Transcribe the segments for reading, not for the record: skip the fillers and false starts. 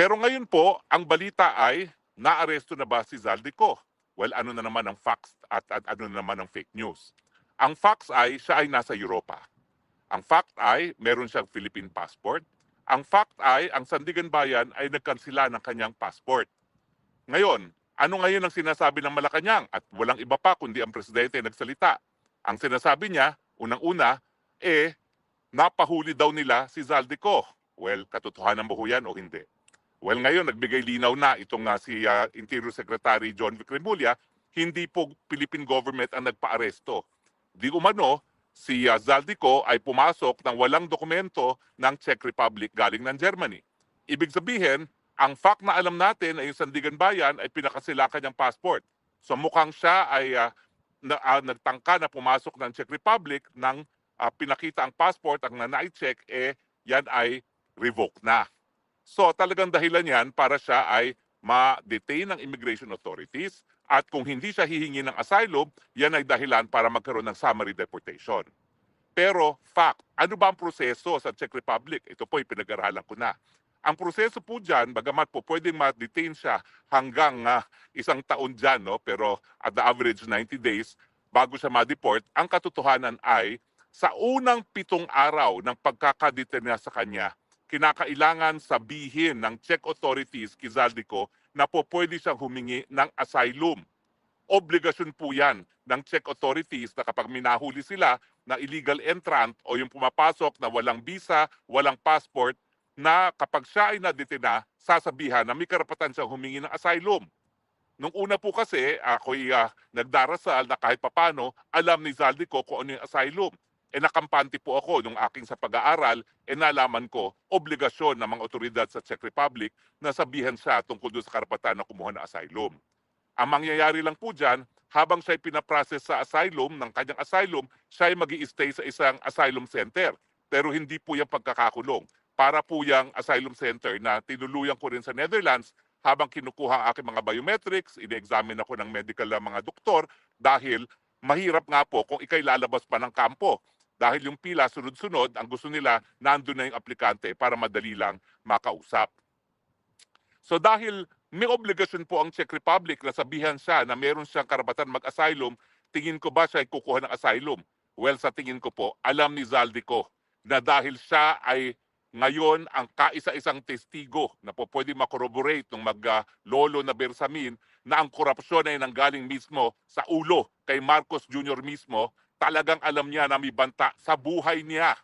Pero ngayon po, ang balita ay naaresto na ba si Zaldico? Well, ano na naman ang facts at ano na naman ang fake news? Ang facts ay siya ay nasa Europa. Ang fact ay meron siyang Philippine passport. Ang fact ay ang Sandigan Bayan ay nagkansila ng kanyang passport. Ngayon, ano ngayon ang sinasabi ng Malacanang? At walang iba pa kundi ang presidente nagsalita. Ang sinasabi niya, unang-una, napahuli daw nila si Zaldico. Well, katotohanan ba ho yan o hindi? Well, ngayon, nagbigay linaw na itong si Interior Secretary John Vic Remulla, hindi po Philippine government ang nagpa-aresto. Di umano, si Zaldico ay pumasok ng walang dokumento ng Czech Republic galing ng Germany. Ibig sabihin, ang fact na alam natin ay yung Sandigan Bayan ay pinakasila kanyang passport. So mukhang siya ay nagtangka na pumasok ng Czech Republic nang pinakita ang passport, ang nanay-check, yan ay revoked na. So talagang dahilan yan para siya ay ma-detain ng immigration authorities at kung hindi siya hihingi ng asylum, yan ay dahilan para magkaroon ng summary deportation. Pero fact, ano ba ang proseso sa Czech Republic? Ito po pinag-aralan ko na. Ang proseso po dyan, bagamat po pwedeng ma-detain siya hanggang isang taon dyan, no? Pero at the average 90 days bago siya ma-deport, ang katotohanan ay sa unang 7 araw ng pagkakadetain niya sa kanya, kinakailangan sabihin ng Czech authorities kay Zaldico na po pwede siyang humingi ng asylum. Obligasyon po yan ng Czech authorities na kapag minahuli sila na illegal entrant o yung pumapasok na walang visa, walang passport, na kapag siya ay nadetina, sasabihan na may karapatan siyang humingi ng asylum. Nung una po kasi, ako'y nagdarasal na kahit papano, alam ni Zaldico kung ano yung asylum. Nakampante po ako nung aking sa pag-aaral, nalaman ko, obligasyon ng mga otoridad sa Czech Republic na sabihan siya tungkol doon sa karapatan na kumuha ng asylum. Ang mangyayari lang po dyan, habang siya ay pinaprocess sa asylum, ng kanyang asylum, siya ay mag-i-stay sa isang asylum center. Pero hindi po yung pagkakakulong. Para po yung asylum center na tinuluyan ko rin sa Netherlands, habang kinukuha ang aking mga biometrics, ine-examine ako ng medical na mga doktor dahil mahirap nga po kung ikay lalabas pa ng kampo. Dahil yung pila sunod-sunod, ang gusto nila, nandun na yung aplikante para madali lang makausap. So dahil may obligasyon po ang Czech Republic na sabihan siya na meron siyang karapatan mag-asylum, tingin ko ba siya ay kukuha ng asylum? Well, sa tingin ko po, alam ni Zaldico na dahil siya ay ngayon ang kaisa-isang testigo na po pwede makorroborate ng mag-lolo na Bersamin na ang korupsyon ay nanggaling mismo sa ulo kay Marcos Jr. mismo, talagang alam niya na may banta sa buhay niya.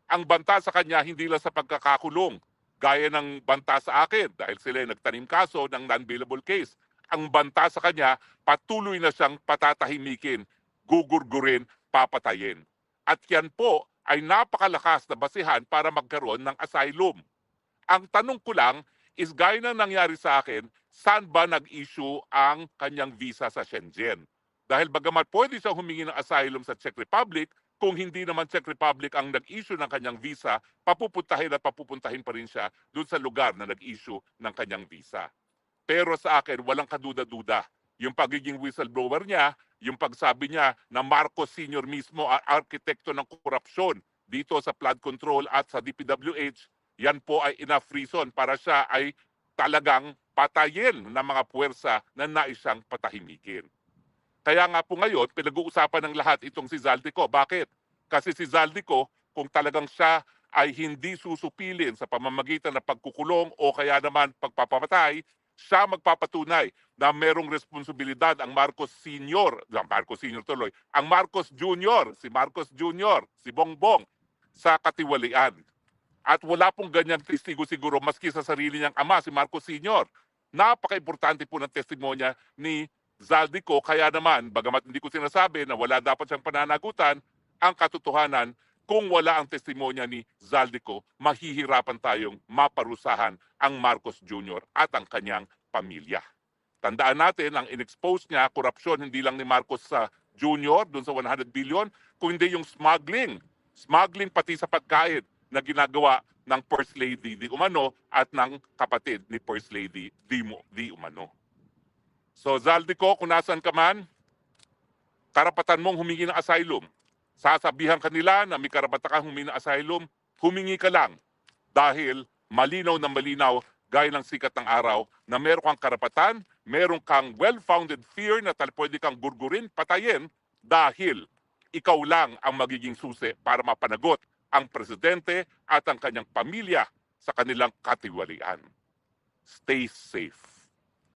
Ang banta sa kanya hindi lang sa pagkakakulong, gaya ng banta sa akin dahil sila nagtanim kaso ng non-bailable case. Ang banta sa kanya, patuloy na siyang patatahimikin, gugurgurin, papatayin. At yan po ay napakalakas na basihan para magkaroon ng asylum. Ang tanong ko lang is gaya na nangyari sa akin, saan ba nag-issue ang kanyang visa sa Shenzhen? Dahil bagamat pwede siya humingi ng asylum sa Czech Republic, kung hindi naman Czech Republic ang nag-issue ng kanyang visa, papupuntahin at papupuntahin pa rin siya doon sa lugar na nag-issue ng kanyang visa. Pero sa akin, walang kaduda-duda. Yung pagiging whistleblower niya, yung pagsabi niya na Marcos Sr. mismo ang arkitekto ng korupsyon dito sa flood control at sa DPWH, yan po ay enough reason para siya ay talagang patayin ng mga puwersa na nais siyang patahimikin. Kaya nga po ngayon, pinag-uusapan ng lahat itong si Zaldico. Bakit? Kasi si Zaldico, kung talagang siya ay hindi susupilin sa pamamagitan ng pagkukulong o kaya naman pagpapatay, siya magpapatunay na merong responsibilidad ang Marcos Sr., ang Marcos Jr., si Bongbong, sa katiwalian. At wala pong ganyang testigo siguro maski sa sarili niyang ama, si Marcos Sr. Napaka-importante po ng testimonya ni Zaldico, kaya naman, bagamat hindi ko sinasabi na wala dapat siyang pananagutan, ang katotohanan, kung wala ang testimonya ni Zaldico, mahihirapan tayong maparusahan ang Marcos Jr. at ang kanyang pamilya. Tandaan natin, ang in-expose niya, korupsyon hindi lang ni Marcos Jr. dun sa 100 billion, kundi yung smuggling. Smuggling pati sa pagkain na ginagawa ng First Lady Di Umano at ng kapatid ni First Lady Di Umano. So Zaldico, kung nasan ka man, karapatan mong humingi ng asylum. Sasabihan kanila na may karapatan kang humingi ng asylum, humingi ka lang. Dahil malinaw na malinaw gaya ng sikat ng araw, na meron kang karapatan, meron kang well-founded fear na pwede kang gurgurin, patayin, dahil ikaw lang ang magiging susi para mapanagot ang presidente at ang kanyang pamilya sa kanilang katiwalian. Stay safe.